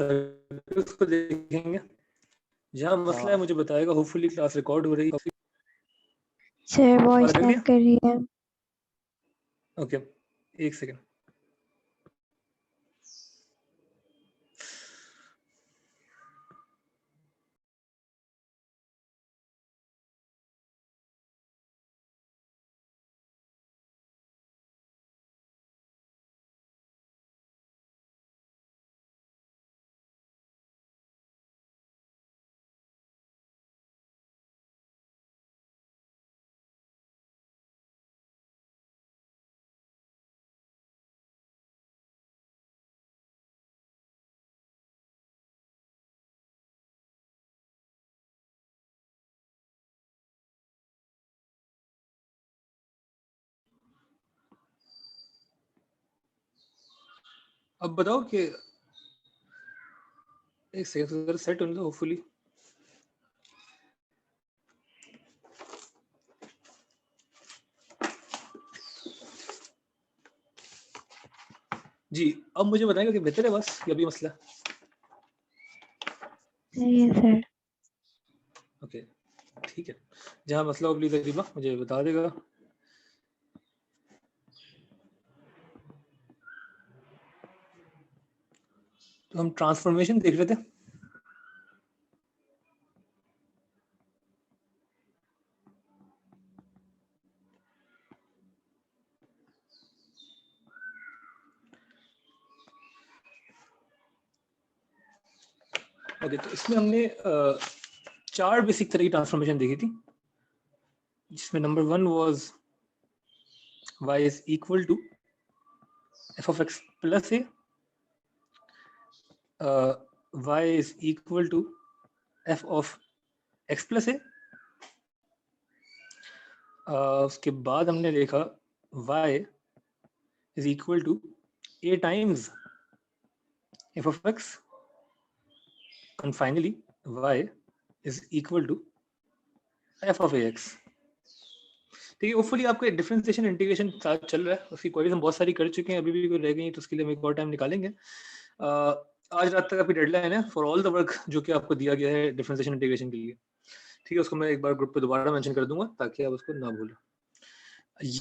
Circles को देखेंगे। जहाँ मसला है मुझे बताएगा। होपफुली क्लास रिकॉर्ड हो रही है। सर वॉइस लैग कर रही है। ओके, एक सेकेंड। अब बताओ कि एक सेकंड सेट होने दो होपफुली। जी, अब मुझे बताएंगे कि बेहतर है बस या भी मसला। सही है सर। ओके ठीक है, जहाँ मसला हो प्लीज अरीबा मुझे बता देगा। तो हम ट्रांसफॉर्मेशन देख रहे थे। ओके, तो इसमें हमने 4 बेसिक तरह की ट्रांसफॉर्मेशन देखी थी, जिसमें number 1 was y is equal to f of x plus a, y is equal to f of x plus a। उसके बाद हमने देखा y is equal to a times f of x, and finally y is equal to f of ax। ठीक है, hopefully आपको differentiation integration चल रहा है। उसकी क्वेरीज हम बहुत सारी कर चुके हैं, अभी भी कोई रह गई है तो उसके लिए हम एक और टाइम निकालेंगे। आज रात तक आपकी डेडलाइन है फॉर ऑल द वर्क जो कि आपको दिया गया है डिफरेंशिएशन इंटीग्रेशन के लिए। ठीक है, उसको मैं एक बार ग्रुप पे दोबारा मेंशन कर दूंगा ताकि आप उसको ना भूलें।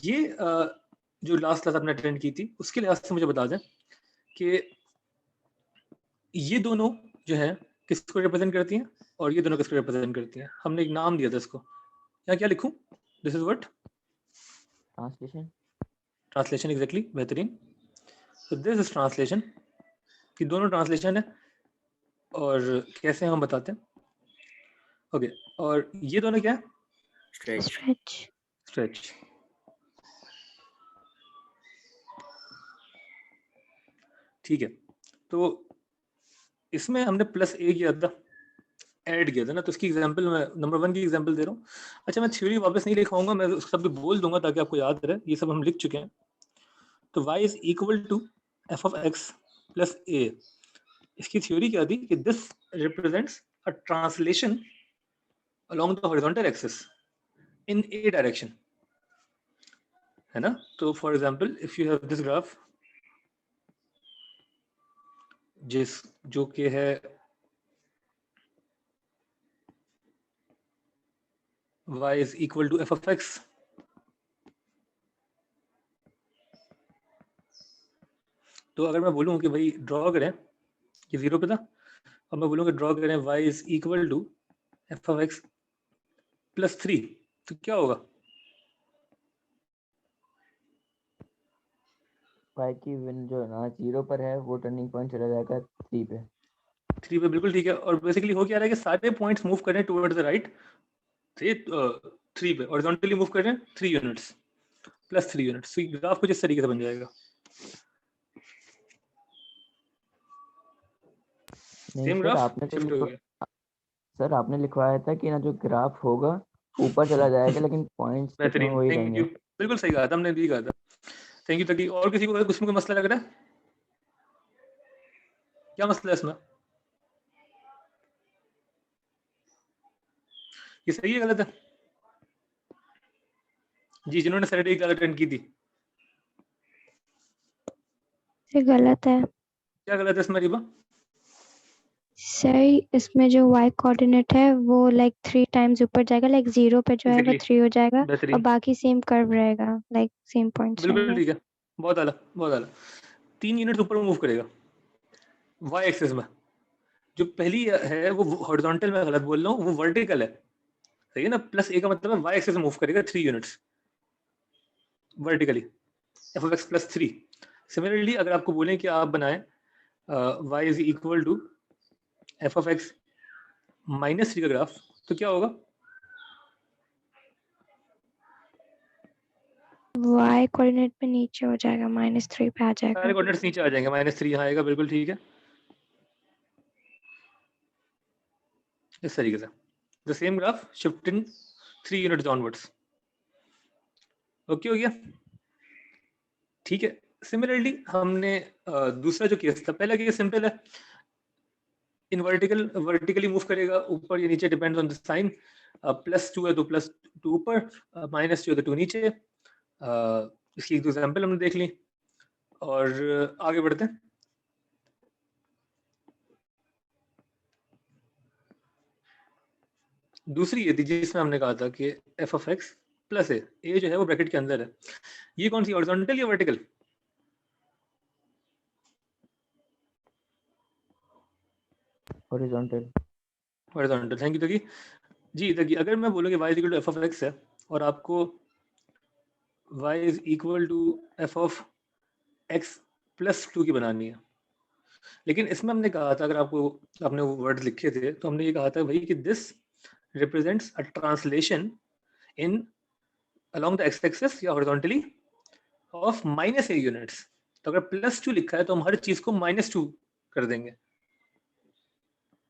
ये जो लास्ट क्लास आपने अटेंड की थी उसके लिहाज से मुझे बता दें कि ये दोनों जो है किसको रिप्रेजेंट करती हैं और ये दोनों किसको रिप्रेजेंट करती हैं। हमने एक नाम दिया था इसको, यहाँ क्या लिखूं? This is what? Translation, exactly, बेहतरीन। तो दिस इज ट्रांसलेशन कि दोनों ट्रांसलेशन है और कैसे हम बताते हैं। ओके, और ये दोनों क्या है? स्ट्रेच। ठीक है, तो इसमें हमने प्लस ए किया था, ऐड किया था ना, तो इसकी एग्जांपल मैं नंबर 1 की एग्जांपल दे रहा हूँ। अच्छा, मैं थ्योरी वापस नहीं लिखाऊंगा, मैं उसको सब बोल दूंगा ताकि आपको याद रहे। ये सब हम लिख चुके हैं। तो y is equal to f of x plus a। इसकी थ्योरी क्या थी कि this represents a translation along the horizontal axis in a direction, है ना। तो for example if you have this graph जो कि है y is equal to f of x, तो अगर मैं बोलूं कि भाई ड्रॉ करें, ये 0 पे था, और मैं बोलूँ कि ड्रॉ करें y is equal to f of x plus 3, तो क्या होगा? y की वैल्यू जो ना 0 पर है वो टर्निंग पॉइंट चला जाएगा 3 पे। 3 पे, बिल्कुल ठीक है। और बेसिकली हो क्या रहा है कि सारे पॉइंट्स मूव कर रहे हैं टुवर्ड्स द राइट, 3 पे हॉरिजॉन्टली मूव कर रहे हैं 3 यूनिट्स प्लस 3 यूनिट्स। तो ग्राफ कुछ इस तरीके से बन जाएगा। सेम ग्राफ शिफ्ट हो गया। सर आपने लिखवाया था कि ना जो ग्राफ होगा ऊपर चला जाएगा लेकिन पॉइंट्स बेहतरीन, वही थैंक रहेंगे। यू, बिल्कुल सही कहा था, हमने भी कहा था। Thank you. तक और किसी को उसमें कोई मसला लग रहा है? क्या मसला है इसमें? ये सही है गलत है? जी, जिन्होंने सैटरडे की क्लास अटेंड की थी। ये गलत है। क्या गलत है इसमें रिबा? सर इसमें जो y कोऑर्डिनेट है वो लाइक 3 टाइम्स ऊपर जाएगा, लाइक 0 पे जो आएगा Exactly. 3 हो जाएगा और बेहतरीन, बाकी सेम कर्व रहेगा, लाइक सेम पॉइंट्स बिल्कुल रहेंगे। ठीक है, बहुत आला, बहुत आला। 3 यूनिट ऊपर मूव करेगा y एक्सिस में। जो पहली है वो हॉरिजॉन्टल में गलत बोल रहा हूँ, वो वर्टिकल है, सही है ना। प्लस a का मतलब है y एक्सिस में मूव करेगा 3 units vertically, f of x plus 3। Similarly अगर आपको बोलें कि आप बनाएं y is equal to f of x minus 3 का ग्राफ, तो क्या होगा? y कोऑर्डिनेट पे नीचे हो जाएगा, -3 पे आ जाएगा। सारे कोऑर्डिनेट्स नीचे आ जाएंगे, -3 यहाँ आएगा, बिल्कुल ठीक है, इस तरीके से the same graph shifting 3 units downwards. Okay हो गया, ठीक है। सिमिलरली हमने दूसरा जो केस था, पहला केस सिंपल है, इन वर्टिकली मूव करेगा ऊपर या नीचे, डिपेंड्स ऑन द साइन। +2 है तो +2 ऊपर, -2 है तो 2 नीचे। इसकी एक एग्जांपल हमने देख ली और आगे बढ़ते हैं। दूसरी ये थी जिसमें हमने कहा था कि f of x plus a जो है वो ब्रैकेट के अंदर है। ये कौन सी, हॉरिजॉन्टल या vertical? Horizontal. Horizontal, thank you Taqi ji. Taqi अगर मैं बोलूँ कि y equal to f of x है और आपको y is equal to f of x plus 2 की बनानी है, लेकिन इसमें हमने कहा था, अगर आपको आपने वो वर्ड लिखे थे तो हमने ये कहा था भाई कि this represents a translation in along the x axis या horizontally of -a यूनिट्स। तो अगर +2 लिखा है तो हम हर चीज को -2 कर देंगे।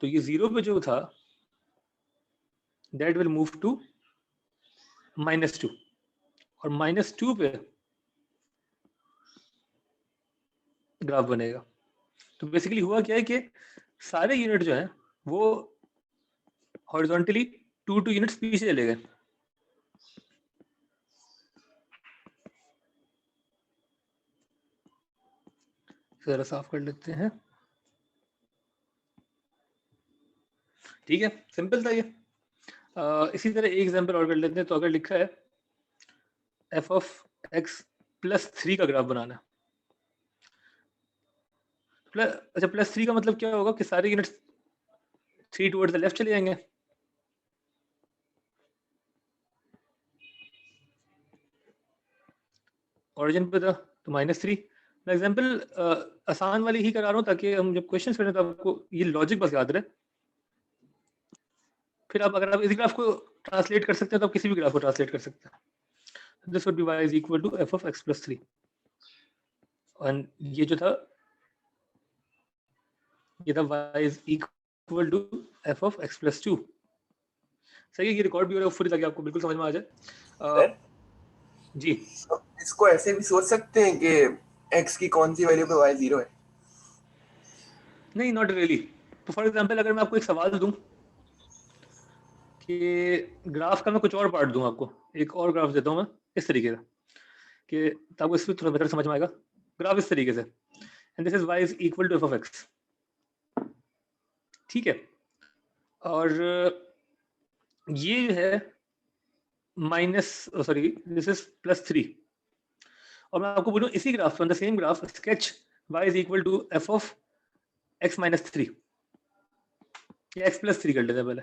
तो ये 0 पे जो था दैट विल मूव टू -2 और -2 पे ग्राफ बनेगा। तो बेसिकली हुआ क्या है कि सारे यूनिट जो हैं वो हॉरिजॉन्टली 2 यूनिट्स पीछे चले गए। जरा साफ कर लेते हैं, ठीक है, सिंपल था ये। इसी तरह एक एग्जांपल और कर लेते हैं। तो अगर लिखा है f of x प्लस 3 का ग्राफ बनाना है, अच्छा +3 का मतलब क्या होगा कि सारे यूनिट्स 3 टुवर्ड्स द लेफ्ट चले जाएंगे। ओरिजिन पे था तो -3। मैं एग्जांपल आसान वाली ही करा रहा हूँ ताकि हम जब क्वेश्चंस करें तो आपको ये लॉजिक बस याद रहे। फिर आप अगर आप इस ग्राफ को ट्रांसलेट कर सकते हैं तो आप किसी भी ग्राफ को ट्रांसलेट कर सकते हैं। This would be y is equal to f of x plus 3, और ये जो था ये था y is equal to f of x plus 2। सही है, ये रिकॉर्ड भी हो रहा है पूरी, ताकि आपको बिल्कुल समझ में आ जाए। जी, तो इसको ऐसे भी सोच सकते हैं कि x की कौन सी वैल्यू पे y 0 है? नहीं, नॉट रियली। तो फॉर एग्जांपल अगर मैं आपको एक सवाल दूं कि ग्राफ का मैं कुछ और पार्ट दूं आपको, एक और ग्राफ देता हूं मैं इस तरीके से कि आपको इसमें थोड़ा बेहतर समझ में आएगा। ग्राफ इस तरीके से, and this is y is equal to f of x, ठीक है। और ये जो है दिस इज +3, और मैं आपको बोलूं इसी graph, on the same graph sketch y is equal to f of x minus 3 या x प्लस 3 कर लेते हैं पहले।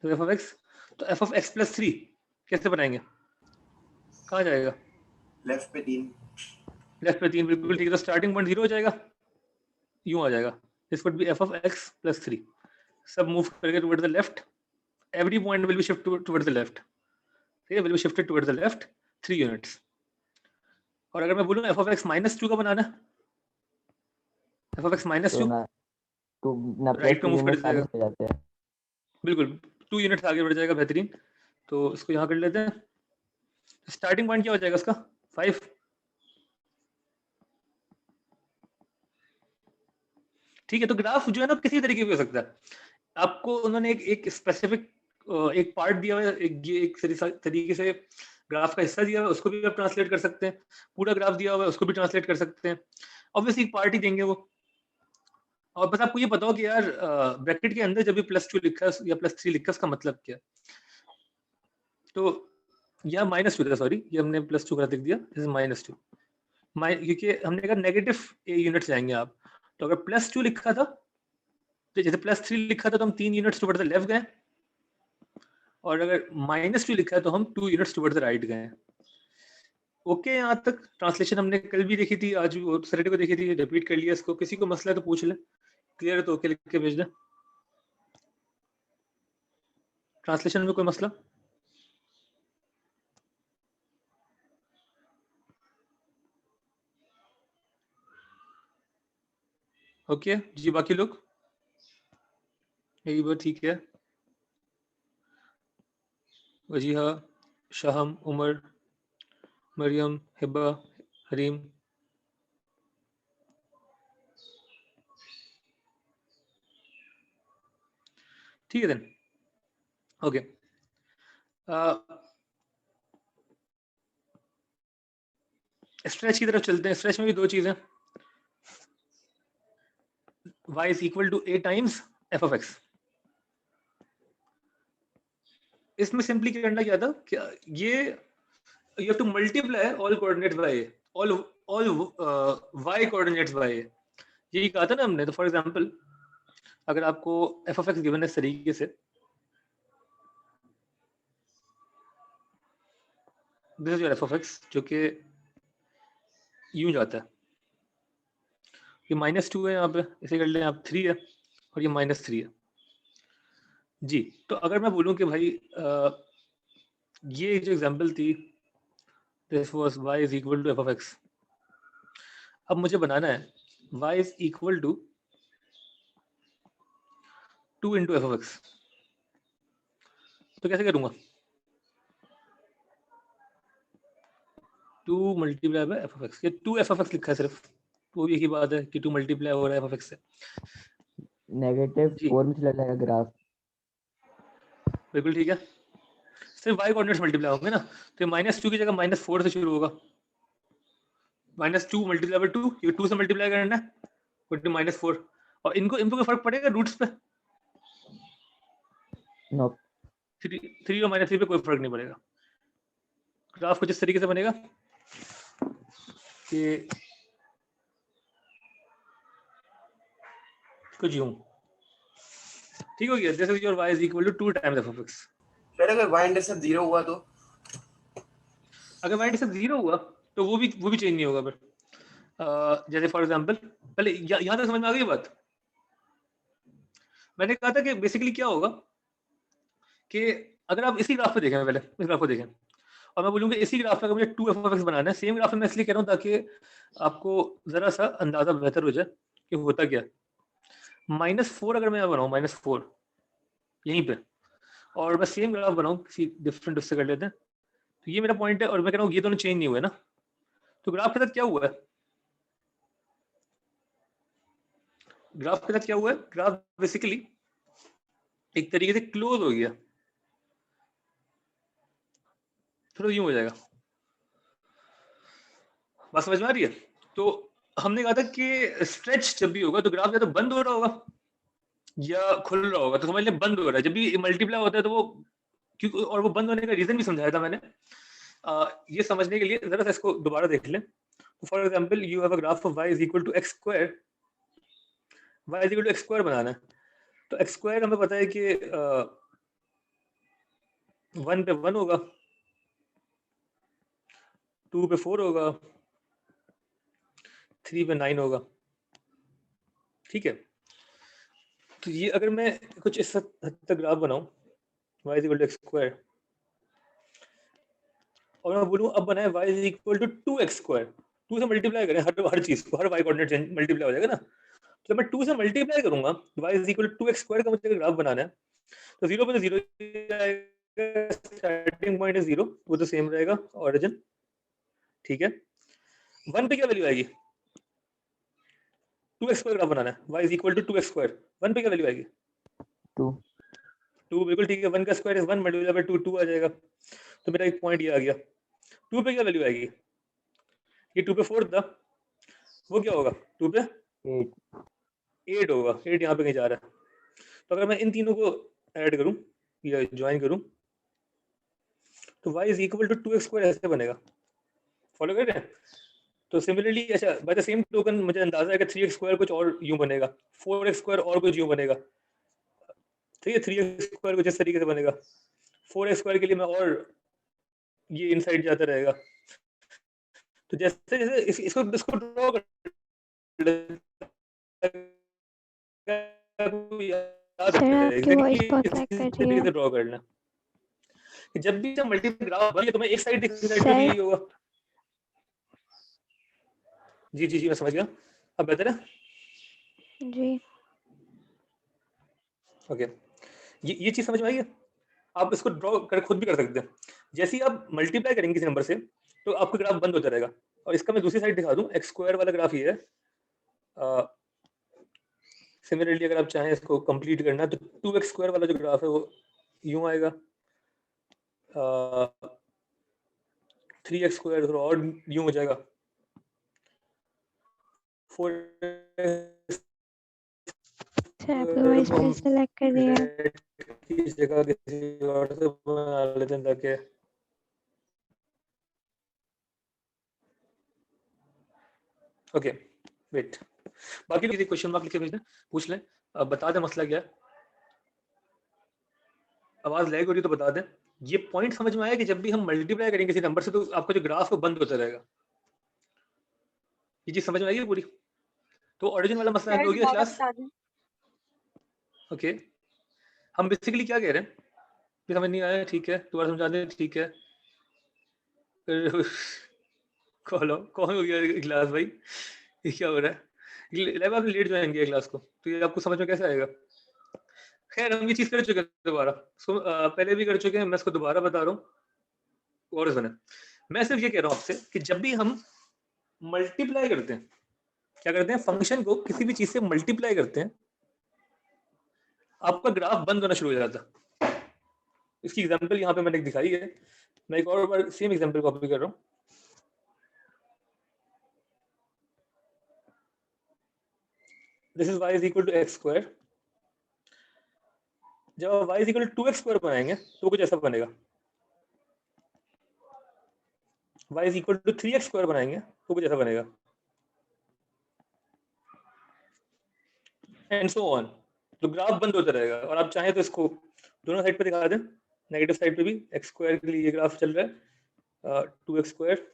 तो f of x, तो f of x प्लस 3 कैसे बनाएंगे, कहाँ जाएगा? लेफ्ट पे 3, लेफ्ट पे 3, बिल्कुल ठीक है। तो स्टार्टिंग पॉइंट 0 हो जाएगा, यूं आ जाएगा, this would B f of x plus 3। सब मूव करेंगे towards the left, every point will be shift towards the left, ठीक है, will be shifted towards the left 3 units. और अगर मैं बोलूं f of x माइनस 2 का बनाना है, f of x माइनस 2 तो ना राइट पे मूव कर जाएगा, जाते हैं, बिल्कुल 2 यूनिट्स आगे बढ़ जाएगा, बेहतरीन। तो इसको यहाँ कर लेते हैं। स्टार्टिंग पॉइंट क्या हो जाएगा इसका, 5, ठीक है। तो ग्राफ जो है ना किसी तरीके भी हो सकता है। आपको उन्होंने एक स्पेसिफिक एक पार्ट दिया हुआ है, एक तरीके से ग्राफ का हिस्सा दिया हुआ है, उसको भी आप ट्रांसलेट कर सकते हैं। पूरा ग्राफ दिया हुआ है, उसको भी ट्रांसलेट कर सकते हैं। ऑब्वियसली एक पार्ट ही देंगे वो, और बस आपको ये पता हो कि यार ब्रैकेट के अंदर जब भी +2 लिखा है या +3 लिखा है उसका मतलब क्या है। तो यह -2 था, सॉरी, ये हमने +2 का लिख दिया, दिस इज -2 क्योंकि हमने कहा नेगेटिव यूनिट्स जाएंगे आप, तो अगर +2 लिखा था तो जैसे +3 लिखा था तो हम 3 यूनिट्स टुवर्ड्स द लेफ्ट गए, और अगर -2 लिखा है तो हम 2 यूनिट्स टुवर्ड्स द राइट गए। ओके, यहाँ तक ट्रांसलेशन हमने कल भी देखी थी, आज भी सैटरडे को देखी थी, रिपीट कर लिया इसको। किसी को मसला है तो पूछ ले, क्लियर है तो ओके लिख के भेज दे। ट्रांसलेशन में कोई मसला? ओके जी, बाकी लोग यही बात ठीक है। वजीहा, शाहम, उमर, मरियम, हिब्बा, हरीम, ठीक है देन। ओके, स्ट्रेच की तरफ चलते हैं। स्ट्रेच में भी दो चीजें, y is equal to a times f of x। इसमें सिंपली करना क्या था, क्या ये you have to multiply all coordinates by a, all y coordinates by a, यही कहा था ना हमने। तो फॉर एग्जांपल अगर आपको f of x गिवन है इस तरीके से, this is your f of x, जो कि यूं जाता है, ये -2 है यहाँ पे, इसे कर लें आप 3 है, और ये -3 है जी। तो अगर मैं बोलूं कि भाई ये जो एग्जांपल थी, this was y is equal to f of x, अब मुझे बनाना है y is equal to 2 into f of x, तो कैसे करूंगा? 2 multiply by f of x, ये 2 f of x लिखा है सिर्फ, तो भी एक ही बात है कि 2 मल्टीप्लाई हो रहा है f of x से। जी। -4 में चला जाएगा ग्राफ। बिल्कुल ठीक है, सिर्फ y कोऑर्डिनेट्स मल्टीप्लाई होंगे ना, तो -2 की जगह -4 से शुरू होगा। -2 मल्टीप्लाई बाय 2, ये 2 से मल्टीप्लाई करना है, -4, और इनको कोई फर्क पड़ेगा रूट्स पे? नो। 3 और -3 पे कोई फर्क नहीं पड़ेगा। ग्राफ कुछ इस तरीके से बनेगा कि कुछ यूं, ठीक हो गया। This is your y is equal to 2 times f of x। Sir अगर y इंटरसेप्ट 0 हुआ तो? अगर y इंटरसेप्ट 0 हुआ तो वो भी चेंज नहीं होगा फिर। जैसे फॉर एग्जांपल, पहले यहाँ तक समझ में आ गई बात। मैंने कहा था कि बेसिकली क्या होगा कि अगर आप इसी ग्राफ पे देखें, पहले इस ग्राफ को देखें, और मैं बोलूँगा इसी ग्राफ पे अगर मुझे 2 f of x बनाना है, सेम ग्राफ में मैं इसलिए कह रहा हूँ ताकि आपको जरा सा अंदाजा बेहतर हो जाए कि होता क्या। -4 अगर मैं बनाऊँ, -4 यहीं पे, और मैं सेम ग्राफ बनाऊँ किसी डिफरेंट उससे कर लेते हैं, तो ये मेरा पॉइंट है, और मैं कह रहा हूँ ये दोनों चेंज नहीं हुए ना, तो ग्राफ के साथ क्या हुआ है? ग्राफ के साथ क्या हुआ है? ग्राफ बेसिकली एक तरीके से क्लोज हो गया, थोड़ा यूं हो जाएगा। बात समझ में आ रही है? तो हमने कहा था कि स्ट्रेच जब भी होगा तो ग्राफ या तो बंद हो रहा होगा या खुल रहा होगा। तो समझ लें बंद हो रहा है, जब भी मल्टीप्लाई होता है तो वो क्योंकि, और वो बंद होने का रीजन भी समझाया था मैंने। ये समझने के लिए जरा सा इसको दोबारा देख लें। तो for example you have a graph of y is equal to x square, y is equal to x square बनाना है, तो x square हमें पता है कि 1 पे 1 होगा, 2 पे 4 होगा, 3 पे 9 होगा, ठीक है। तो ये अगर मैं कुछ इस हद तक ग्राफ बनाऊं y is equal to x square, और मैं बोलूं अब बनाए y is equal to 2x square, 2 से मल्टीप्लाई करें हर चीज को, हर y कोऑर्डिनेट मल्टीप्लाई हो जाएगा ना। तो मैं 2 से मल्टीप्लाई करूंगा, y is equal to 2x square का मुझे ग्राफ बनाना है, तो 0 पे तो 0 आएगा, स्टार्टिंग पॉइंट है 0, वो तो सेम रहेगा ओरिजिन, ठीक है। 1 पे क्या वैल्यू आएगी? 2x स्क्वायर ग्राफ बनाना है, y is equal to 2x square, 1 पे क्या वैल्यू आएगी? 2 बिल्कुल ठीक है, 1 का स्क्वायर इज 1 मल्टीप्लाई बाय 2 आ जाएगा, तो मेरा एक पॉइंट ये आ गया। 2 पे क्या वैल्यू आएगी? ये 2 पे 4 था, वो क्या होगा? 2 पे 8। 8 होगा, 8 यहाँ पे कहीं जा रहा है। तो अगर मैं इन तीनों को ऐड करूं या ज्वाइन करूं तो y is equal to 2x square ऐसे बनेगा। फॉलो कर रहे हैं? तो सिमिलरली अच्छा बाय द सेम टोकन मुझे अंदाजा है कि 3x स्क्वायर कुछ और यूं बनेगा, 4x स्क्वायर और कुछ यूं बनेगा, ठीक है। 3x स्क्वायर कुछ इस तरीके से बनेगा, 4x स्क्वायर के लिए मैं और ये इनसाइड जाता रहेगा। तो जैसे जैसे इसको इसको ड्रॉ कर याद सर रखना है आपकी वॉइस एग्जैक्टली बहुत इस लैग कर रही तरीके है। से ड्रॉ करना कि जब भी जब मल्टीपल ग्राफ बने तो मैं एक साइड पे सर भी होगा। जी जी जी मैं समझ गया, अब बेहतर है। जी ओके, ये चीज समझ में आई है? आप इसको ड्रॉ कर खुद भी कर सकते हैं। जैसे ही आप मल्टीप्लाई करेंगे किसी नंबर से तो आपका ग्राफ बंद होता रहेगा। और इसका मैं दूसरी साइड दिखा दूं, एक्स स्क्वायर वाला ग्राफ ये है। सिमिलरली अगर आप चाहें इसको कंप्लीट करना तो 2x स्क्वायर वाला जो ग्राफ है वो यूं आएगा, 3x स्क्वायर थोड़ा और यूं हो जाएगा, 4x सर आपकी वॉइस को फिर हम से लैग कर रही है। रेड की जगह किसी और से बना लेते हैं ताकि ओके वेट, बाकी लोग क्वेश्चन मार्क लिख के भेज दें, पूछ लें। अब बता दें मसला क्या है। आवाज लैग हो रही है तो बता दें। ये पॉइंट समझ में आया कि जब भी हम मल्टीप्लाई करेंगे किसी नंबर से तो आपका जो ग्राफ है बंद होता रहेगा। ये चीज समझ में आई है पूरी? तो ओरिजिन वाला मसला हल हो गया क्लास। ओके, हम बेसिकली क्या कह रहे हैं कि समझ नहीं आया, ठीक है दोबारा समझा दें, ठीक है। कौन हो गया क्लास भाई, ये क्या हो रहा है? लैब आपने लेट ज्वाइन किया क्लास को तो ये आपको समझ में कैसे आएगा? खैर हम ये चीज कर चुके हैं दोबारा, पहले भी कर चुके हैं, मैं इसको दोबारा बता रहा हूँ। और सुने, मैं सिर्फ ये कह रहा हूँ आपसे कि जब भी हम मल्टीप्लाई करते हैं, क्या करते हैं, फंक्शन को किसी भी चीज से मल्टीप्लाई करते हैं, आपका ग्राफ बंद होना शुरू हो जाता है। इसकी एग्जांपल यहाँ पे मैंने दिखाई है, मैं एक और बार सेम एग्जांपल कॉपी कर रहा हूँ। This is y is equal to x square. जब y is equal to 2x square बनाएंगे तो कुछ ऐसा बनेगा। y is equal to 3x square बनाएंगे तो कुछ ऐसा बनेगा, एंड सो ऑन। तो ग्राफ बंद होता रहेगा। और आप चाहें तो इसको दोनों साइड पे दिखा दें, नेगेटिव साइड पे भी एक्स स्क्वायर के लिए ये ग्राफ चल रहा है, 2x स्क्वायर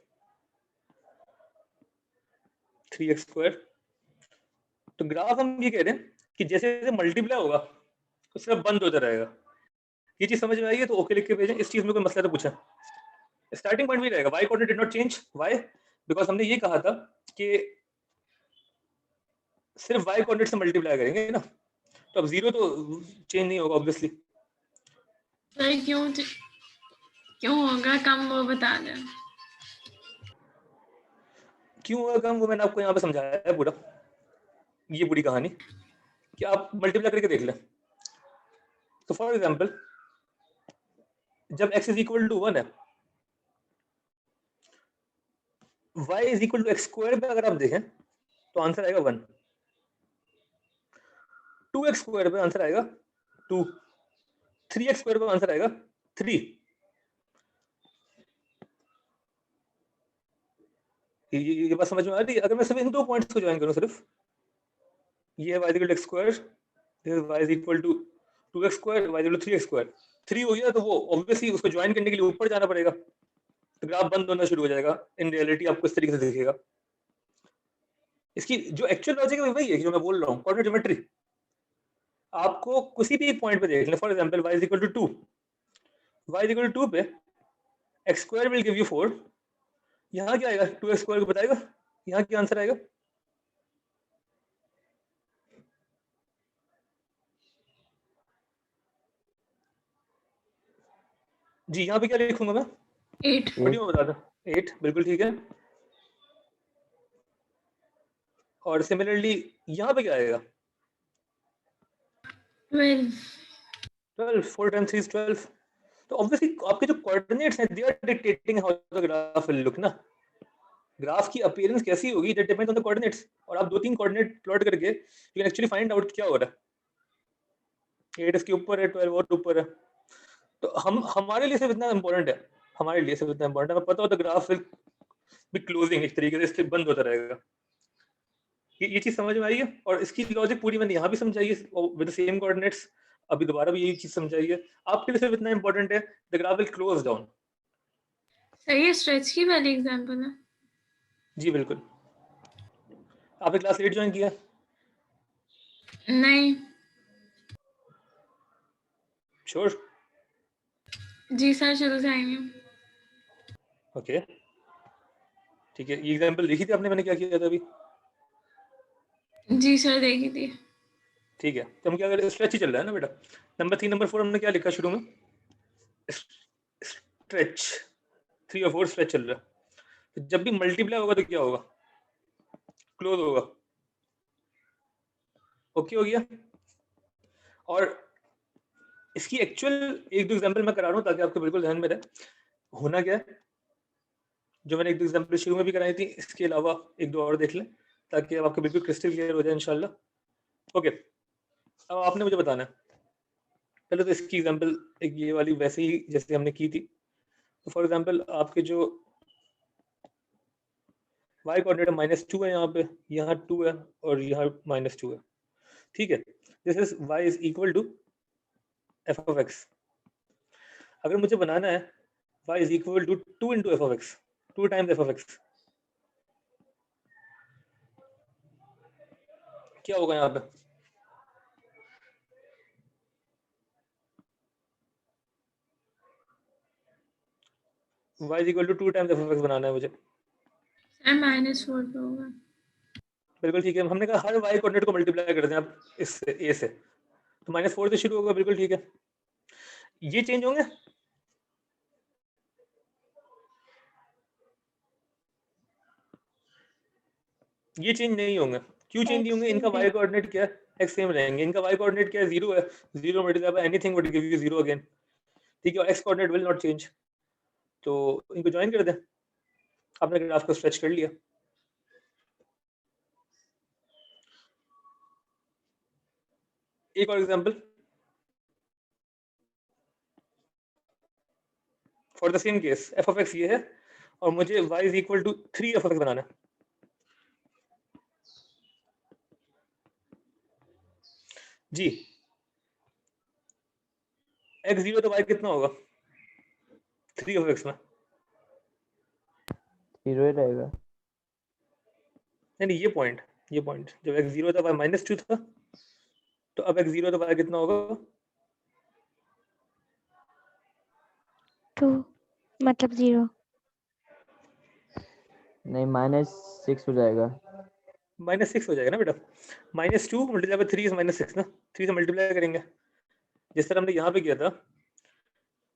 3x स्क्वायर। तो ग्राफ हम ये कह रहे हैं कि जैसे जैसे मल्टीप्लाई होगा तो सिर्फ बंद होता रहेगा। ये चीज समझ में आई है तो ओके लिख के भेजें। इस चीज में कोई मसला तो पूछा, स्टार्टिंग पॉइंट भी रहेगा, y coordinate did not change. Why? Because हमने ये कहा था कि सिर्फ y कोऑर्डिनेट से मल्टीप्लाई करेंगे ना, तो अब जीरो तो चेंज नहीं होगा ऑब्वियसली। सर क्यों होगा कम, वो बता दें। क्यों होगा कम वो मैंने आपको यहाँ पे समझाया है पूरा, ये पूरी कहानी कि आप मल्टीप्लाई करके देख लें। तो फॉर एग्जांपल जब x इज इक्वल टू 1 है, y is equal to x square पे अगर आप देखें तो आंसर आएगा 1। 2x स्क्वायर पे आंसर आएगा 2, 3x स्क्वायर पे आंसर आएगा 3। ये बात समझ में आ रही है? अगर मैं सिर्फ इन दो पॉइंट्स को ज्वाइन करूं, सिर्फ ये है y equal to x square, this is y equal to 2x square, y equal to 3x square. 3 हो गया तो वो ऑब्वियसली उसको ज्वाइन करने के लिए ऊपर जाना पड़ेगा, तो ग्राफ बंद होना शुरू हो जाएगा। इन रियलिटी आपको इस तरीके से दिखेगा। इसकी जो एक्चुअल लॉजिक है वही है जो मैं बोल रहा हूँ, कोऑर्डिनेट ज्योमेट्री। आपको किसी भी एक पॉइंट पे देख लें, for example y equal to 2, y equal to 2 पे x square will give you 4, यहाँ क्या आएगा, 2x स्क्वायर को बताएगा, यहाँ क्या आंसर आएगा। जी यहाँ पे क्या लिखूंगा मैं, 8। पढ़िए मैं बता दूं, 8 बिल्कुल ठीक है। और सिमिलरली यहाँ पे क्या आएगा, 12। 12, 4 टाइम्स 3 इज 12। तो ऑब्वियसली आपके जो कोऑर्डिनेट्स हैं they are dictating how the graph will look ना। ग्राफ की अपीयरेंस कैसी होगी that depends on the coordinates, और आप 2-3 कोऑर्डिनेट प्लॉट करके you can actually find out क्या हो रहा है। 8 इसके ऊपर है, 12 और ऊपर है। तो हम हमारे लिए सिर्फ इतना इंपॉर्टेंट है, हमारे लिए सिर्फ इतना इंपॉर्टेंट है, हमें पता हो तो ग्राफ विल बी क्लोजिंग, एक तरीके से इससे बंद होता रहेगा। ये चीज समझ में आई है, और इसकी लॉजिक पूरी मैंने यहाँ भी समझाई है विद द सेम कोऑर्डिनेट्स, अभी दोबारा भी यही चीज समझाई है। आपके लिए सिर्फ इतना इंपॉर्टेंट है the graph will close down. Sir ये स्ट्रेच की वाली एग्जांपल है? जी बिल्कुल। आपने क्लास 8 ज्वाइन किया? नहीं। श्योर? जी सर, शुरू से आई नहीं हूँ। ओके ठीक है, ये एग्जांपल देखी थी आपने मैंने क्या किया था अभी? जी सर, देखी थी। ठीक है, तो हम क्या करें, स्ट्रेच ही चल रहा है ना बेटा। नंबर 3 नंबर 4 हमने क्या लिखा शुरू में? स्ट्रेच 3 और 4 स्ट्रेच चल रहा है। तो जब भी मल्टीप्लाई होगा तो क्या होगा? क्लोज होगा। ओके हो गया। और इसकी एक्चुअल एक दो एग्जांपल मैं करा रहा हूँ ताकि आपको बिल्कुल ध्यान में रहे होना क्या है। जो मैंने एक दो एग्जांपल शुरू में भी कराई थी, इसके अलावा एक दो और देख लें ताकि अब आपको बिल्कुल क्रिस्टल क्लियर हो जाए इंशाल्लाह। ओके, अब आपने मुझे बताना है पहले तो इसकी एग्जांपल एक ये वाली वैसे ही जैसे हमने की थी। तो फॉर एग्जांपल आपके जो y कोऑर्डिनेट -2 है, यहाँ 2 है और यहाँ -2 है। ठीक है, this is y is equal to f of x। अगर मुझे बनाना है y is equal to 2 into F of X, 2 times F of X, क्या होगा यहाँ पे? y is equal to 2 times F of X बनाना है मुझे। सर -4 पे होगा। बिल्कुल ठीक है, हमने कहा हर y कोऑर्डिनेट को मल्टीप्लाई कर दें आप इससे a से, तो -4 से शुरू होगा। बिल्कुल ठीक है, ये चेंज होंगे? ये चेंज नहीं होंगे। क्यों चेंज नहीं X होंगे? इनका same y कोऑर्डिनेट क्या है? x सेम रहेंगे। इनका y कोऑर्डिनेट क्या है? 0 है। 0 multiply by anything would give you 0 again. ठीक है, और x coordinate will not change. तो इनको ज्वाइन कर दें। आपने ग्राफ को स्ट्रेच कर लिया। एक और example for the same case, f of x ये है और मुझे y is equal to 3 f of x बनाना है। जी, x 0 तो y कितना होगा 3 ऑफ x में? 0 ही रहेगा। नहीं, ये पॉइंट जब x 0 था y -2 था, तो अब x 0 तो y कितना होगा? 2 मतलब 0। नहीं, -6 हो जाएगा। -6 हो जाएगा ना बेटा। -2 मल्टीप्लाई बाय 3 इज -6 ना। 3 से मल्टीप्लाई करेंगे जिस तरह हमने यहाँ पे किया था।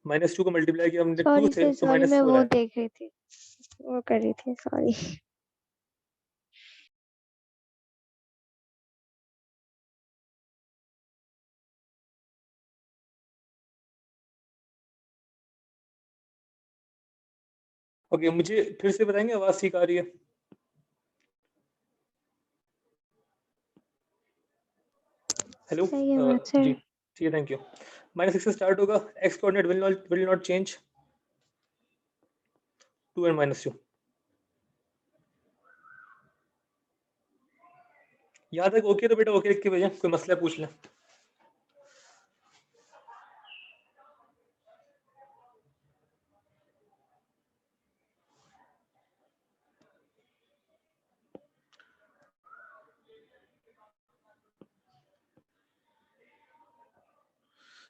-2 को मल्टीप्लाई किया हमने 2 सॉरी से, सर, तो सॉरी, मैं -4 वो है। देख रही थी, वो कर रही थी, सॉरी। ओके, मुझे फिर से बताएंगे, आवाज ठीक आ रही है? हेलो सही है बात सर। जी ठीक है, थैंक यू। -6 से स्टार्ट होगा, x coordinate will not change, 2 and -2। यहाँ तक ओके? तो बेटा ओके लिख के भेजें, कोई मसला पूछ लें।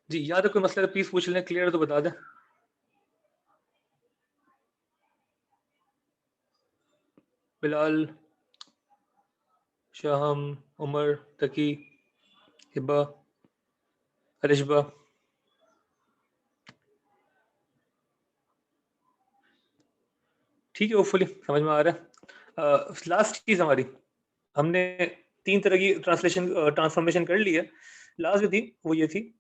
जी, यहाँ तक कोई मसला प्लीज पूछ लें, क्लियर तो बता दें। बिलाल, शाहम, उमर, तकी, हिब्बा, अरिशबा। ठीक है, होपफुली समझ में आ रहा है। लास्ट चीज हमारी, हमने 3 तरह की ट्रांसफॉर्मेशन कर ली है। लास्ट जो थी वो ये थी,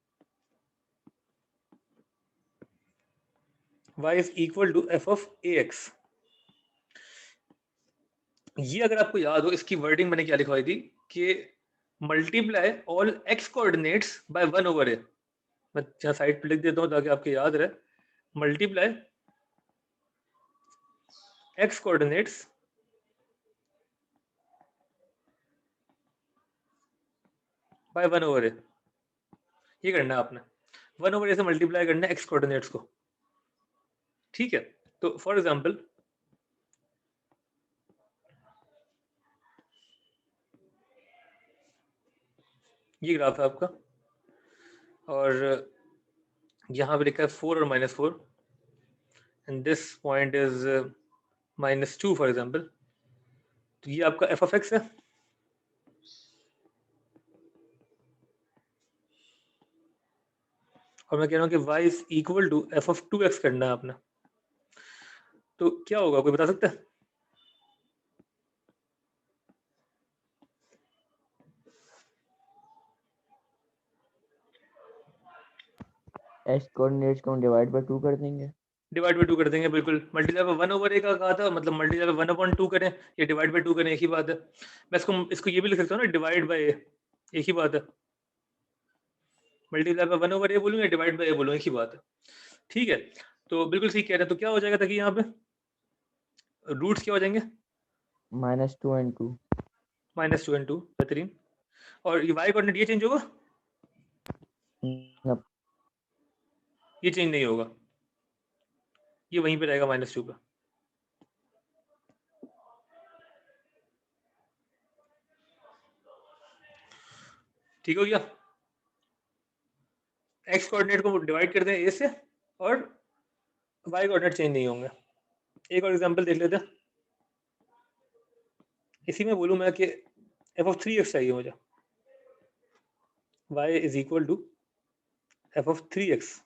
y is equal to f of ax। ये अगर आपको याद हो, इसकी वर्डिंग मैंने क्या लिखवाई थी कि multiply all x coordinates by 1/a। मैं यहाँ साइड पे लिख देता हूँ ताकि आपको याद रहे। Multiply x coordinates by 1/a। ये करना है आपने, 1/a से मल्टीप्लाई करना है एक्स कोऑर्डिनेट्स को, ठीक है। तो फॉर एग्जांपल ये ग्राफ है आपका, और यहाँ पे लिखा है 4 और -4, and this point is -2 for example. तो ये आपका f of x है, और मैं कह रहा हूँ कि y is equal to f of 2x करना है आपने। तो क्या होगा, कोई बता सकता है? x कोऑर्डिनेट्स को हम डिवाइड बाय 2 कर देंगे। डिवाइड बाय 2 कर देंगे, बिल्कुल। मल्टीप्लाई बाय 1/a का कहा था, मतलब मल्टीप्लाई बाय 1/2 करें या डिवाइड बाय 2 करें, एक ही बात है। मैं इसको ये भी लिख सकता हूँ ना, डिवाइड बाय a, एक ही बात है। मल्टीप्लाई बाय 1/a बोलूँ या डिवाइड बाय a बोलूँ, एक ही बात है, ठीक है। तो बिल्कुल ठीक कह रहे हैं। तो क्या हो जाएगा, ताकि यहाँ पे रूट्स क्या हो जाएंगे? -2 and 2। -2 and 2, बेहतरीन। और ये y कोऑर्डिनेट ये चेंज होगा? अब ये चेंज नहीं होगा, ये वहीं पे रहेगा -2 पे। ठीक हो गया। x कोऑर्डिनेट को डिवाइड कर दें a से, और y कोऑर्डिनेट चेंज नहीं होंगे। एक और एग्जांपल देख लेते हैं। इसी में बोलूँ मैं कि f of 3x चाहिए मुझे, y is equal to f of 3x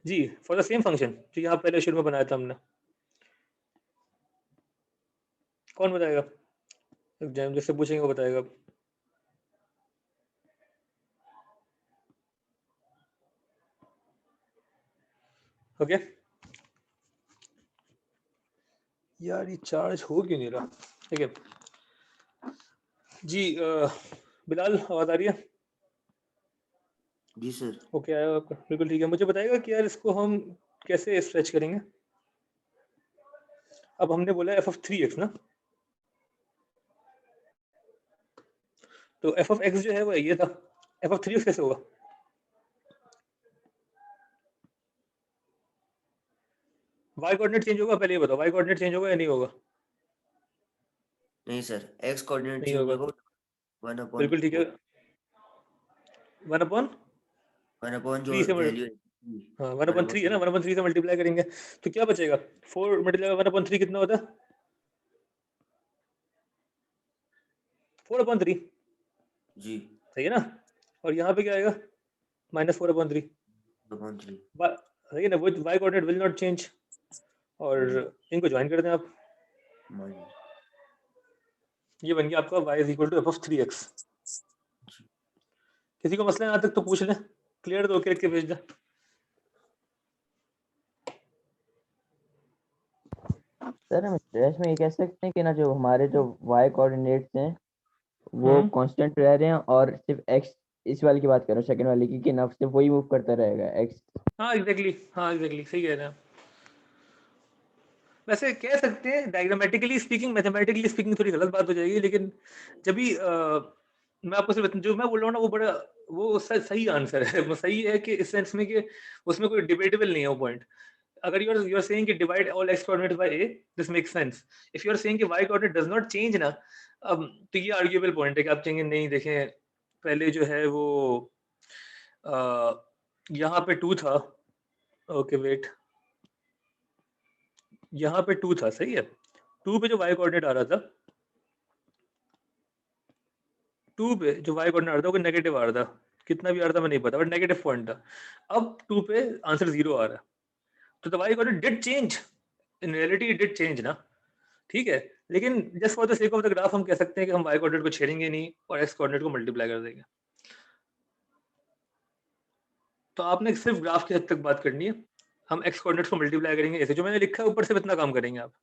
जी, फॉर द सेम फंक्शन जो यहाँ पहले शुरू में बनाया था हमने। कौन बताएगा? एग्जाम जिससे पूछेंगे वो बताएगा। ओके यार, ये चार्ज हो क्यों नहीं रहा? ठीक है जी। बिलाल, आवाज आ रही है? जी सर। ओके आया आपका, बिल्कुल ठीक है। मुझे बताएगा कि यार इसको हम कैसे स्ट्रेच करेंगे? अब हमने बोला f of 3x ना, तो f of x जो है वो ये था, f of 3x कैसे होगा? y कोऑर्डिनेट चेंज होगा? पहले ये बताओ, y कोऑर्डिनेट चेंज होगा या नहीं होगा? नहीं सर, x कोऑर्डिनेट नहीं चेंज होगा, होगा। 1/4 बिल्कुल ठीक है। 1/3 जो से वैल्यू है। हाँ 1/3 है ना, 1/3 से मल्टीप्लाई करेंगे तो क्या बचेगा? 4 मल्टीप्लाई 1/3 कितना होता है? 4/3 जी सही है ना। और यहाँ पे क्या आएगा? -4/3 सही है ना। वो y coordinate will not change, और इनको ज्वाइन कर दें आप, ये बन गया आपका y is equal to f of 3x। किसी को मसला यहाँ तक तो पूछ लें, क्लियर तो करके भेज दें। सर हम स्ट्रेच में ये कह सकते हैं कि ना जो हमारे जो y कोऑर्डिनेट्स हैं वो कांस्टेंट रह रहे हैं, और सिर्फ x, इस वाले की बात कर रहा हूँ, सेकंड वाले की, कि ना सिर्फ वही मूव करता रहेगा x। हाँ एग्जैक्टली सही कह रहे हैं। वैसे कह सकते हैं डायग्रामेटिकली स्पीकिंग, मैथमेटिकली स्पीकिंग थोड़ी गलत बात हो जाएगी, लेकिन जब भी मैं आपको सिर्फ जो मैं बोल रहा हूँ ना, वो बड़ा वो सही आंसर है। वो सही है कि इस सेंस में कि उसमें कोई डिबेटेबल नहीं है वो पॉइंट। अगर यू आर सेइंग कि divide all x coordinates by a, this makes sense. If you are saying कि y coordinate does not change ना, अब तो ये आर्ग्यूएबल पॉइंट है कि आप कहेंगे नहीं देखें, पहले जो है वो यहाँ पे 2 था। ओके वेट, यहाँ पे 2 था, सही है। 2 पे जो y कोऑर्डिनेट आ रहा था, 2 पे जो y कोऑर्डिनेट आ रहा था वो नेगेटिव आ रहा था, कितना भी आ रहा था मैं नहीं पता, बट नेगेटिव पॉइंट था। अब 2 पे आंसर 0 आ रहा है, तो y coordinate did change, in reality did change ना, ठीक है। लेकिन just for the sake of the graph हम कह सकते हैं कि हम y कोऑर्डिनेट को छेड़ेंगे नहीं और x कोऑर्डिनेट को मल्टीप्लाई कर देंगे। तो आपने सिर्फ ग्राफ की हद तक बात करनी है, हम x कोऑर्डिनेट्स को मल्टीप्लाई करेंगे ऐसे जो मैंने लिखा है ऊपर से, इतना काम करेंगे आप।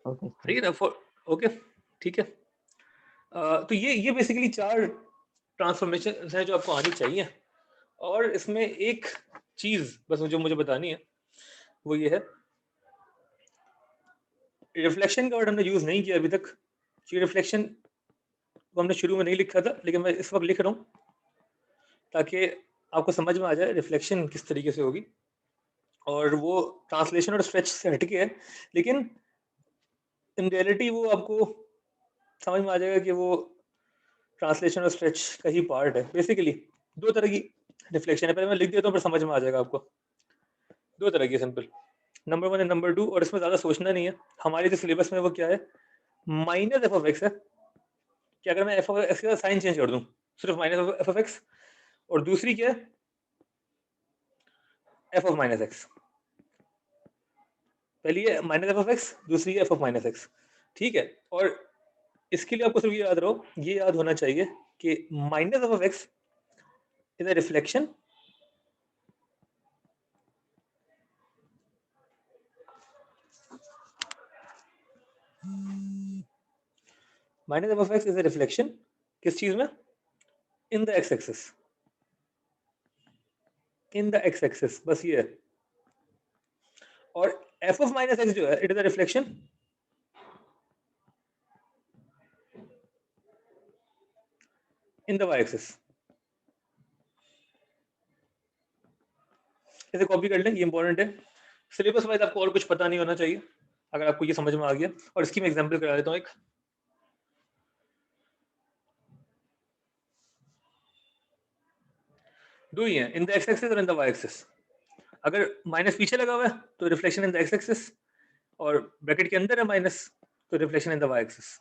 ओके ठीक है ना? ओके, ठीक है। तो ये बेसिकली 4 ट्रांसफॉर्मेशन है जो आपको आनी चाहिए, और इसमें एक चीज बस जो मुझे बतानी है वो ये है, रिफ्लेक्शन का वर्ड हमने यूज नहीं किया अभी तक। ये रिफ्लेक्शन को हमने शुरू में नहीं लिखा था, लेकिन मैं इस वक्त लिख रहा हूँ ताकि आपको समझ में आ जाए रिफ्लेक्शन किस तरीके से होगी। और वो ट्रांसलेशन और स्ट्रेच से हटके है, लेकिन इन रियलिटी वो आपको समझ में आ जाएगा कि वो ट्रांसलेशन और स्ट्रेच का ही पार्ट है। बेसिकली 2 तरह की रिफ्लेक्शन है, पहले मैं लिख देता हूँ, फिर समझ में आ जाएगा आपको। 2 तरह की, सिंपल। नंबर 1 है, नंबर 2, और इसमें ज़्यादा सोचना नहीं है। हमारे जो सिलेबस में वो क्या है, माइनस एफ ऑफ एक्स है कि अगर मैं एफ ऑफ एक्स का साइन चेंज कर दूं, सिर्फ माइनस एफ ऑफ एक्स, और दूसरी क्या है, एफ ऑफ माइनस एक्स। पहली है माइनस एफ ऑफ एक्स, दूसरी है एफ ऑफ माइनस एक्स। ठीक है, और इसके लिए आपको सिर्फ ये याद रहो, ये याद होना चाहिए कि minus f of x is a reflection minus f of x is a reflection किस चीज में, इन the x axis, in the x axis, बस ये है। और एफ ऑफ माइनस एक्स जो है, it is a reflection in the y axis. इसे कॉपी कर लें, ये इंपॉर्टेंट है। सिलेबस वाइज आपको और कुछ पता नहीं होना चाहिए, अगर आपको ये समझ में आ गया। और इसकी मैं एग्जांपल करा देता हूँ एक। दो ही है, इन द एक्स एक्सिस और इन द वाई एक्सिस। अगर माइनस पीछे लगा हुआ है तो reflection in the x axis, और ब्रैकेट के अंदर है माइनस तो reflection in the y axis.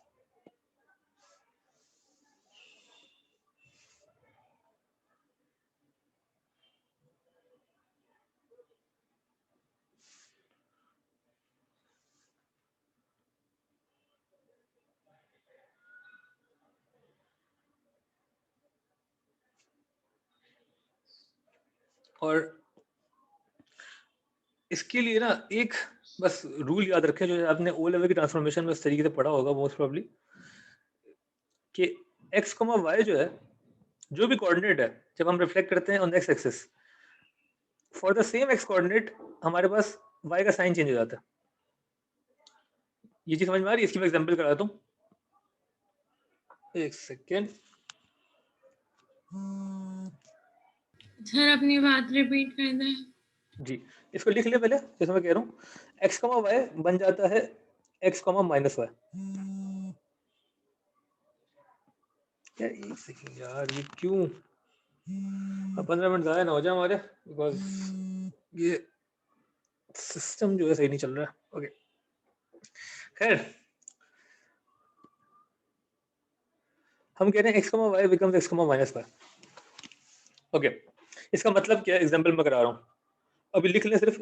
और इसके लिए ना एक बस रूल याद रखें, जो आपने ओ लेवल की ट्रांसफॉर्मेशन में इस तरीके से पढ़ा होगा मोस्ट प्रोबब्ली, कि एक्स कॉमा वाई जो है, जो भी कोऑर्डिनेट है, जब हम रिफ्लेक्ट करते हैं on the x axis, for the same x coordinate हमारे पास वाई का साइन चेंज हो जाता है। ये चीज समझ में आ रही है? इसकी मैं एग्जांपल कराता हूँ, एक सेकेंड। सर अपनी बात रिपीट कर दें। जी, इसको लिख ले पहले, जैसे मैं कह रहा हूँ, एक्स कॉमा वाई बन जाता है एक्स कॉमा माइनस वाई। यार एक सेकेंड यार, ये क्यों 15 मिनट ज़्यादा ना हो जाए हमारे, बिकॉज ये सिस्टम जो है सही नहीं चल रहा है। ओके, खैर, हम कह रहे हैं x comma y becomes x comma minus y. Okay, इसका मतलब क्या है, एग्जांपल मैं करा रहा हूँ, अभी लिख लें सिर्फ।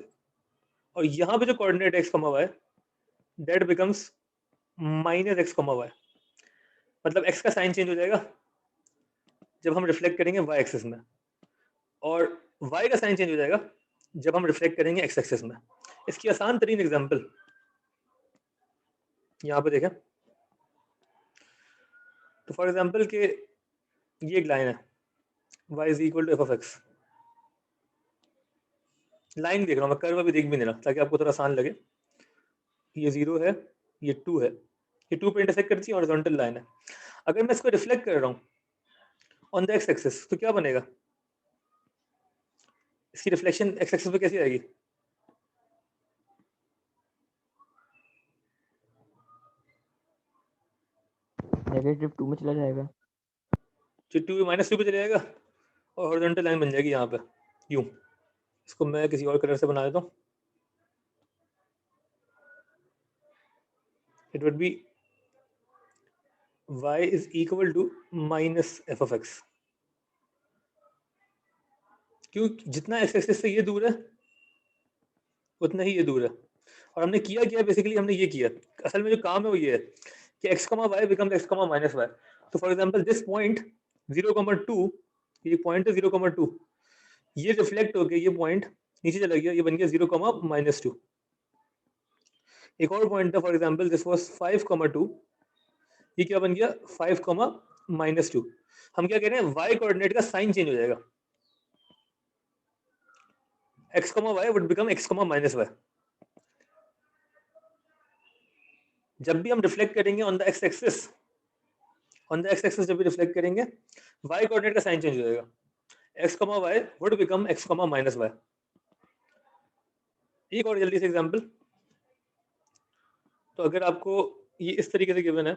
और यहाँ पे जो coordinate x comma y, that becomes minus x comma y. मतलब एक्स का साइन चेंज हो जाएगा जब हम रिफ्लेक्ट करेंगे वाई एक्सिस में, और वाई का साइन चेंज हो जाएगा जब हम रिफ्लेक्ट करेंगे एक्स एक्सिस में। इसकी आसान तरीन एग्जांपल यहाँ पे देखें, तो फॉर एग्जांपल के ये एक लाइन है, y is equal to f of x. Line देख रहा हूँ मैं, कर्व अभी देख भी नहीं रहा, ताकि आपको थोड़ा आसान लगे। ये 0 है, ये 2 है, ये 2 पे इंटरसेक्ट करती है, हॉरिजॉन्टल लाइन है। अगर मैं इसको रिफ्लेक्ट कर रहा हूँ ऑन द एक्स एक्सिस, तो क्या बनेगा, इसकी रिफ्लेक्शन एक्स एक्सिस पे कैसी आएगी, नेगेटिव 2 में चला जाएगा। जो 2 माइनस 2 पे चले जाएगा, और हॉरिजॉन्टल लाइन बन जाएगी यहाँ पे यूं। इसको मैं किसी और कलर से बना देता हूँ, it would be y is equal to minus f of x. क्यों, जितना एक्स एक्सिस से ये दूर है उतना ही ये दूर है। और हमने किया क्या, बेसिकली हमने ये किया, असल में जो काम है वो ये है कि x comma y becomes x comma minus y. तो फॉर एग्जांपल दिस पॉइंट 0,2, ये पॉइंट है 0,2, ये रिफ्लेक्ट होके ये पॉइंट नीचे चला गया, ये बन गया 0,-2। एक और पॉइंट था, फॉर एग्जांपल दिस वाज 5,2, ये क्या बन गया 5,-2। हम क्या कह रहे हैं, y कोऑर्डिनेट का साइन चेंज हो जाएगा, x, y would become x, -y। जब भी हम रिफ्लेक्ट करेंगे ऑन द एक्स एक्सिस, जब भी रिफ्लेक्ट करेंगे y कोऑर्डिनेट का साइन चेंज हो जाएगा, x, y would become x, -y। एक और जल्दी से एग्जांपल, तो अगर आपको ये इस तरीके से गिवन है,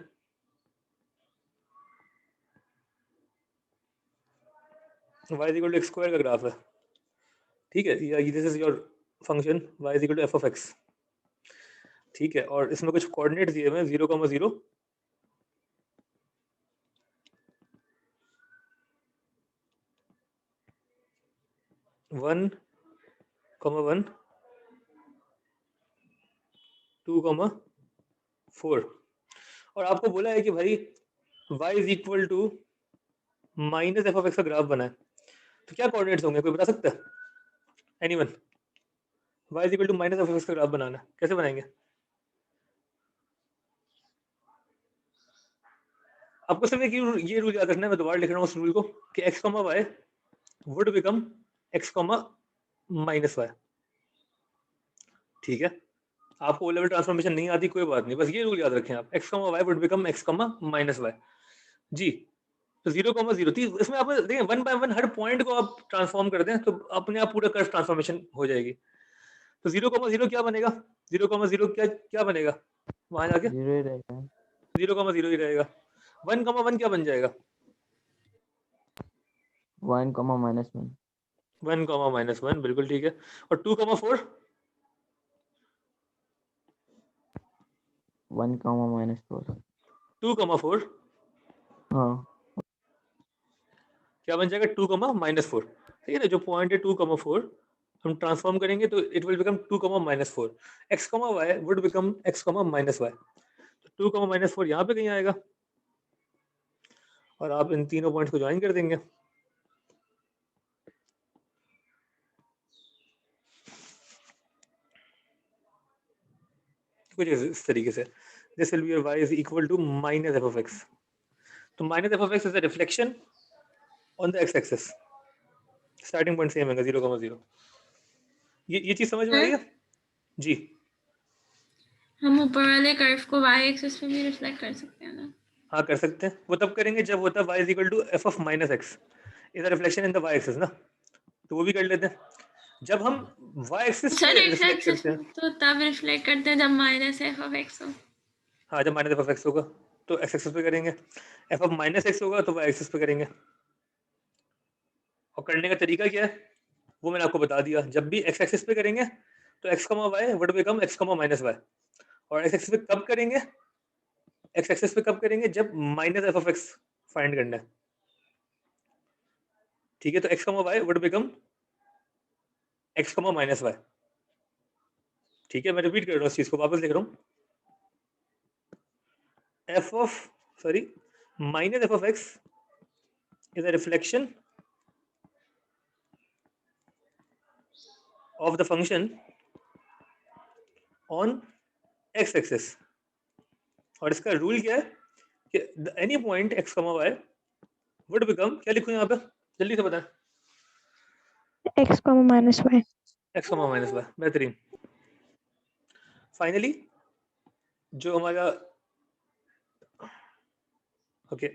y equal to x square का ग्राफ है, ठीक है, या this is your function y equal to f(x), ठीक है, और इसमें कुछ कोऑर्डिनेट दिए हुए हैं 0,0, 1,1, 2,4, और आपको बोला है कि भाई y is equal to -f(x) का ग्राफ बना है, तो क्या कोऑर्डिनेट्स होंगे, कोई बता सकता है? Anyone? y is equal to -f(x) का ग्राफ बनाना है, कैसे बनाएंगे? आपको सिर्फ एक ये रूल याद रखना है, मैं दोबारा लिख रहा हूँ उस रूल को, कि x, y would become x, -y, ठीक है। आपको ओ लेवल ट्रांसफॉर्मेशन नहीं आती, कोई बात नहीं, बस ये रूल याद रखें आप, x, y would become x, -y। जी, तो 0,0, इसमें आप देखें 1 बाय 1 हर पॉइंट को आप ट्रांसफॉर्म कर दें तो अपने आप पूरा कर्व ट्रांसफॉर्मेशन हो जाएगी। तो 0,0 क्या बनेगा, 0,0 क्या बनेगा वहां जाके, 0 ही रहेगा, 0,0 ही रहेगा। 1,1 क्या बन जाएगा, 1, -1, 1, -1, बिल्कुल ठीक है। और 2,4 1, -4, 2,4 हाँ, क्या बन जाएगा, 2,-4, ठीक है ना। जो पॉइंट है 2,4 हम ट्रांसफॉर्म करेंगे तो it will become 2,-4, x, y would become x, -y। तो 2,-4 यहाँ पे कहीं आएगा, और आप इन तीनों पॉइंट्स को ज्वाइन कर देंगे। कुछ इस तरीके से, this will be your y is equal to -f(x). तो -f(x) is a reflection on the x axis, starting point same है 0,0। ये चीज समझ में आ रही है? जी, हम ऊपर वाले कर्व को y एक्सिस पे भी रिफ्लेक्ट कर सकते हैं ना? हाँ कर सकते हैं, वो तब करेंगे जब होता है y is equal to f of -x is a reflection in the y axis ना, तो वो भी कर लेते हैं। जब हम y एक्सिस सर पे एक्स रिफ्लेक्ट एक्सिस करते हैं, तो तब रिफ्लेक्ट करते हैं जब -f(x) हो। हाँ जब -f(x) होगा तो x एक्सिस पे करेंगे, f ऑफ -x होगा तो y एक्सिस पे करेंगे। और करने का तरीका क्या है वो मैंने आपको बता दिया, जब भी x एक्सिस पे करेंगे तो x, y would become x, -y, और x एक्सिस पे कब करेंगे, x एक्सिस पे कब करेंगे, जब -f(x) फाइंड करना है, ठीक है। तो x, y would become x, -y, ठीक है। मैं रिपीट कर रहा हूँ इस चीज को, वापस लिख रहा हूँ, f of sorry -f(x) is a reflection of the function on x axis, और इसका रूल क्या है कि any point x, y would become, क्या लिखूं यहाँ पे जल्दी से बताएं, x, -y। x, -y, बेहतरीन। फाइनली जो हमारा ओके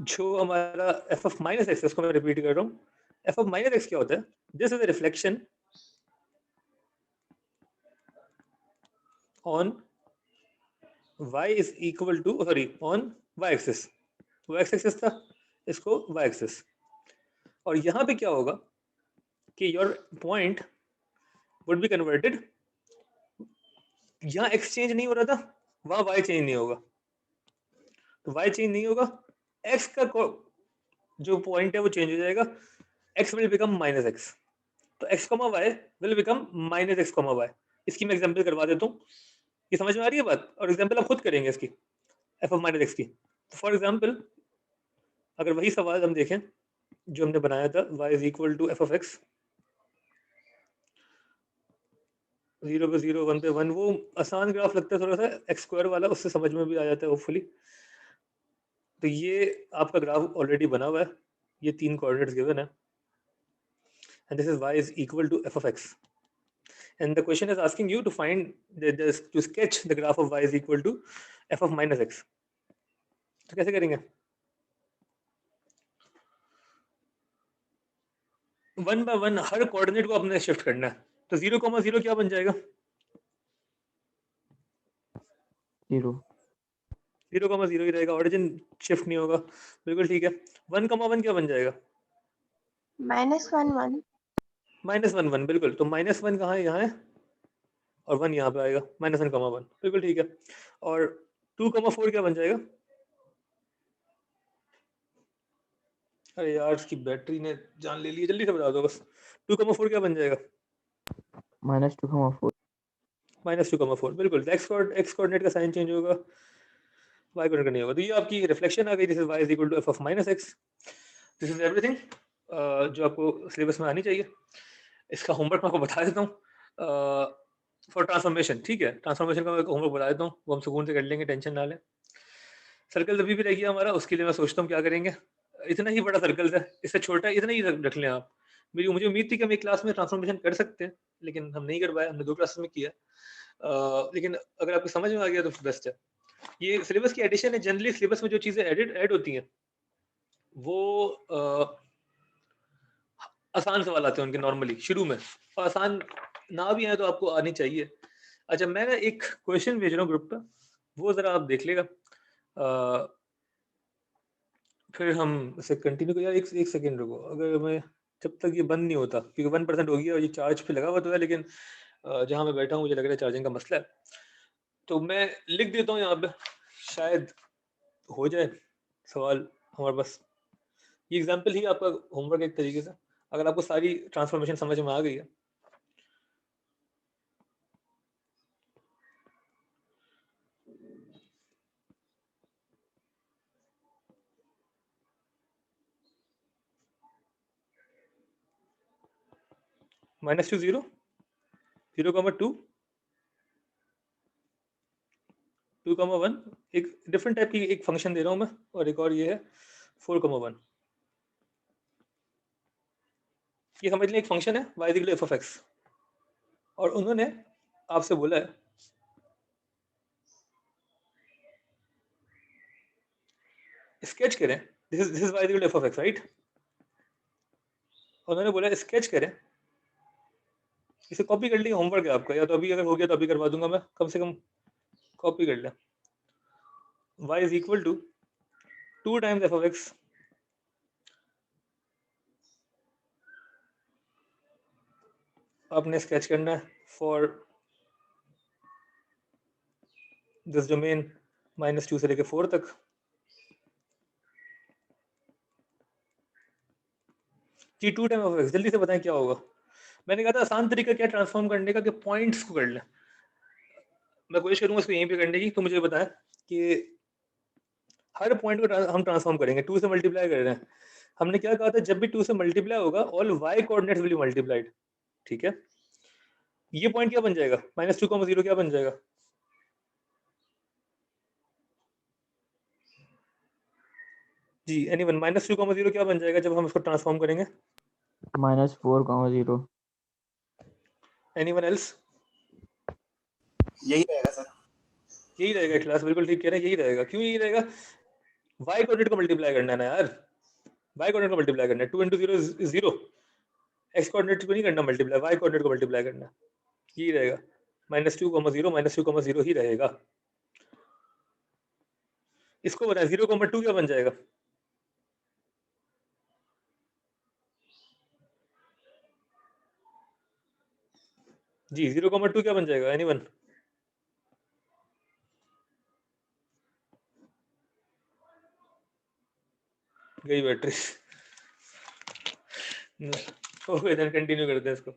जो हमारा f ऑफ -x, इसको मैं रिपीट कर रहा हूँ, f ऑफ -x क्या होता है, this is a reflection on y is equal to sorry on y axis, वो x एक्सिस था, इसको y एक्सिस, और यहाँ पे क्या होगा कि your point would be converted, यहाँ x चेंज नहीं हो रहा था, वहां y चेंज नहीं होगा, तो y चेंज नहीं होगा, x का जो पॉइंट है वो चेंज हो जाएगा, x विल बिकम -x, तो x, y will become -x, y। इसकी मैं एग्जांपल करवा देता हूँ, ये समझ में आ रही है बात, और एग्जांपल आप खुद करेंगे इसकी f ऑफ -x की। फॉर एग्जांपल अगर वही सवाल हम देखें जो हमने बनाया था, y is equal to f of x, 0 पे 0, 1 पे 1, वो आसान ग्राफ लगता है थोड़ा सा एक्स स्क्वायर वाला, उससे समझ में भी आ जाता है होपफुली। तो ये आपका ग्राफ ऑलरेडी बना हुआ है, ये 3 कोऑर्डिनेट्स गिवन है, and this is y is equal to f of x, and the question is asking you to find to sketch the graph of y is equal to f of minus x. तो कैसे करेंगे? 1 by 1 her coordinate को अपने shift करना है, तो 0,0 क्या बन जाएगा? 0 0,0 ही रहेगा, ऑरिजिन शिफ्ट नहीं होगा, बिल्कुल ठीक है। 1,1 क्या बन जाएगा? -1 1 -1 1, बिल्कुल। तो -1 कहाँ है? यहाँ है, और 1 यहाँ पे आएगा, -1,1, बिल्कुल ठीक है। और 2,4 क्या बन जाएगा? अरे यार इसकी बैटरी ने जान ले ली, जल्दी से बता दो बस। 2,4 क्या बन जाएगा? -2,4 -2,4, बिल्कुल। एक्स कोऑर्डिनेट का साइन चेंज होगा, y कोऑर्डिनेट का नहीं होगा। तो ये आपकी रिफ्लेक्शन आ गई, this is y is equal to f of -x। This is everything जो आपको सिलेबस में आनी चाहिए। इसका होमवर्क मैं आपको बता देता हूँ फॉर ट्रांसफॉर्मेशन, ठीक है? ट्रांसफॉर्मेशन का मैं होमवर्क बता देता हूँ, वो हम सुकून से कर लेंगे, टेंशन ना लें। सर्कल अभी भी रह गया हमारा, उसके लिए मैं सोचता हूँ क्या करेंगे। इतना ही बड़ा सर्कल है, इससे छोटा इतना ही रख लें आप। मुझे उम्मीद थी कि हम एक क्लास में ट्रांसफॉर्मेशन कर सकते हैं, लेकिन हम नहीं कर पाए, हमने 2 क्लासेस में किया। लेकिन अगर आपको समझ में आ गया तो बेस्ट है। ये सिलेबस की एडिशन है, जनरली सिलेबस में जो चीज़ें ऐड होती हैं वो आसान सवाल आते हैं उनके नॉर्मली शुरू में, और आसान ना भी आए तो आपको आनी चाहिए। अच्छा, मैं ना एक क्वेश्चन भेज रहा हूँ ग्रुप पर, वो ज़रा आप देख लेगा, फिर हम इसे कंटिन्यू कर। यार एक सेकेंड रुको, अगर मैं जब तक ये बंद नहीं होता, क्योंकि 1% हो गया और ये चार्ज पे लगा हुआ तो है, लेकिन जहाँ मैं बैठा हूँ मुझे लग रहा है चार्जिंग का मसला है, तो मैं लिख देता हूँ यहाँ पे, शायद हो जाए सवाल हमारे पास। ये एग्जाम्पल ही आपका होमवर्क एक तरीके से, अगर आपको सारी ट्रांसफॉर्मेशन समझ में आ गई है। -2 0 0,2 2,1, एक डिफरेंट टाइप की एक फंक्शन दे रहा हूँ मैं, और एक और ये है 4,1। ये समझ लें एक फंक्शन है y equal to f of x, और उन्होंने आपसे बोला है स्केच करें, this is y equal to f of x, right? उन्होंने बोला स्केच करें, इसे कॉपी कर लेंगे, होमवर्क है आपका, या तो अभी अगर हो गया तो अभी करवा दूंगा मैं, कम से कम कॉपी कर लें। y is equal to 2 times f of x आपने स्केच करना है फॉर दिस डोमेन -2 से लेके 4 तक। जी 2 टाइम ऑफ x, जल्दी से बताएं क्या होगा। मैंने कहा था आसान तरीका क्या ट्रांसफॉर्म करने का, कि पॉइंट्स को कर लें। मैं कोशिश करूंगा इसको यहीं पे करने की, तो मुझे बताएं कि हर पॉइंट को हम ट्रांसफॉर्म करेंगे, 2 से मल्टीप्लाई कर रहे हैं। हमने क्या कहा था, जब भी 2 से मल्टीप्लाई होगा all y coordinates will be multiplied, ठीक है? ये पॉइंट क्या बन जाएगा? -2,0 क्या बन जाएगा? जी एनीवन, -2,0 क्या बन जाएगा जब हम इसको ट्रांसफॉर्म करेंगे? -4,0 एनीवन एल्स? यही रहेगा सर। यही रहेगा क्लास, बिल्कुल ठीक कह रहे हैं, यही रहेगा। क्यों यही रहेगा? y कोऑर्डिनेट को मल्टीप्लाई करना है ना यार, y कोऑर्डिनेट को मल्टीप्लाई करना है। 2 × 0 is 0, x कोऑर्डिनेट को नहीं करना मल्टीप्लाई, y कोऑर्डिनेट को मल्टीप्लाई करना है। यही रहेगा, -2,0 -2,0 ही रहेगा। इसको बताएं 0,2 क्या बन जाएगा? जी 0,2 क्या बन जाएगा? एनीवन? गई बैटरी। ओके देन कंटिन्यू करते हैं इसको।